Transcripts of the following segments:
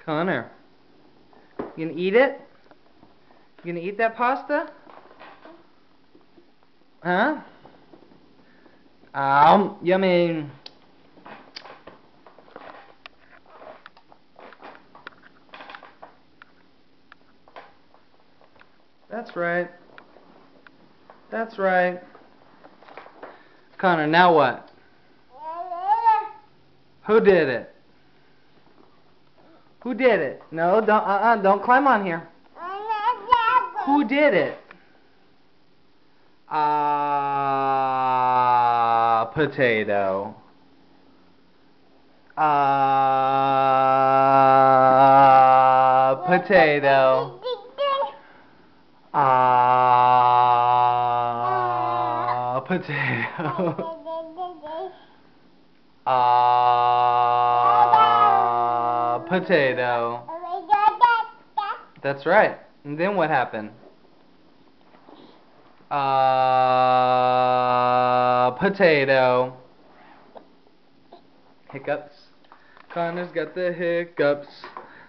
Connor, you gonna eat it? You gonna eat that pasta? Huh? Yummy. That's right. That's right. Connor, now what? Who did it? Who did it? No, don't climb on here. Who did it? Potato. Potato. Potato. Potato. That's right. And then what happened? Potato. Hiccups. Connor's got the hiccups.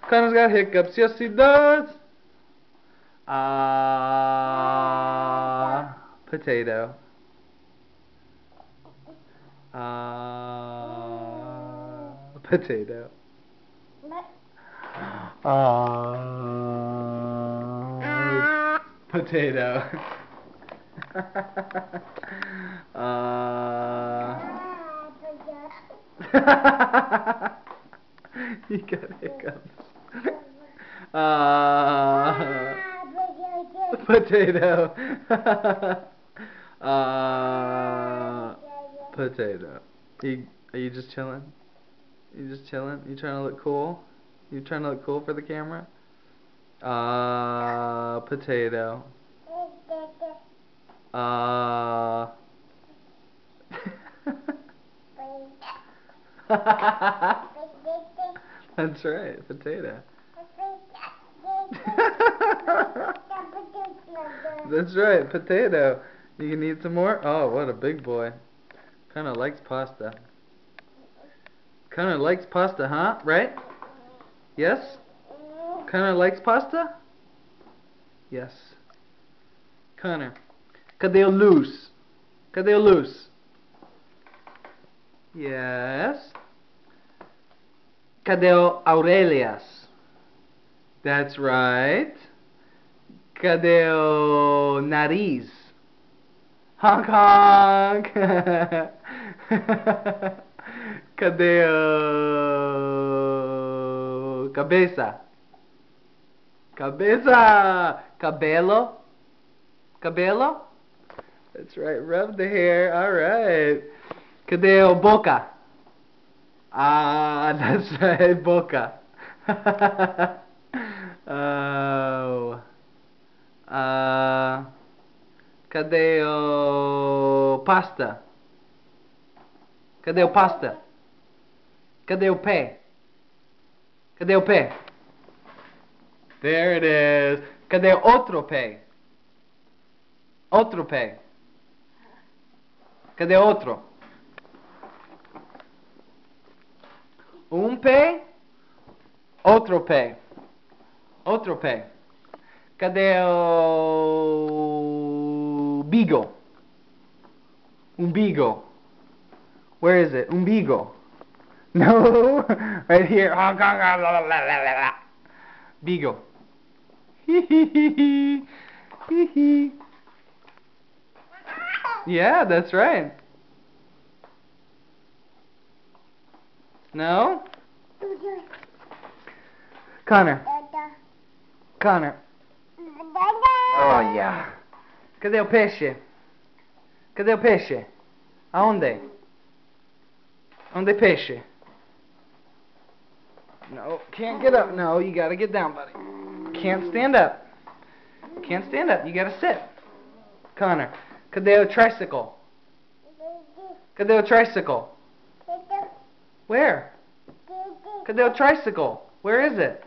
Connor's got hiccups. Yes, he does. Potato. Potato. Potato. You got hiccups. Potato. Potato. Are you just chilling? You just chilling? You trying to look cool? You trying to look cool for the camera? Potato. That's right, potato. That's right, potato. You can eat some more? Oh, what a big boy. Kinda likes pasta. Kinda likes pasta, huh? Right? Yes? Kinda likes pasta? Yes. Connor. Cadê o luz? Cadê o luz? Yes. Cadê o Aurelias? That's right. Cadê o nariz? Honk honk. Cadê o cabeça? Cabeça. Cabelo. Cabelo? That's right. Rub the hair. All right. Cadê o boca? That's right. Boca. Oh. Cadê o pasta? Cadê o pasta? Cadê o pé? Cadê o pé? There it is. Cadê outro pé? Outro pé. Cadê outro? Pé. Outro pé. Outro pé. Cadê o umbigo? Umbigo. Where is it? Umbigo. No. Right here. Bigo. Yeah, that's right. No? Connor. Connor. Oh, yeah. Cadê o peixe? Cadê o peixe? Aonde? Onde peixe? No, can't get up. No, you gotta get down, buddy. Can't stand up. Can't stand up. You gotta sit. Connor. Cadê o tricycle? Cadê o tricycle? Where? Cadê o tricycle? Where is it?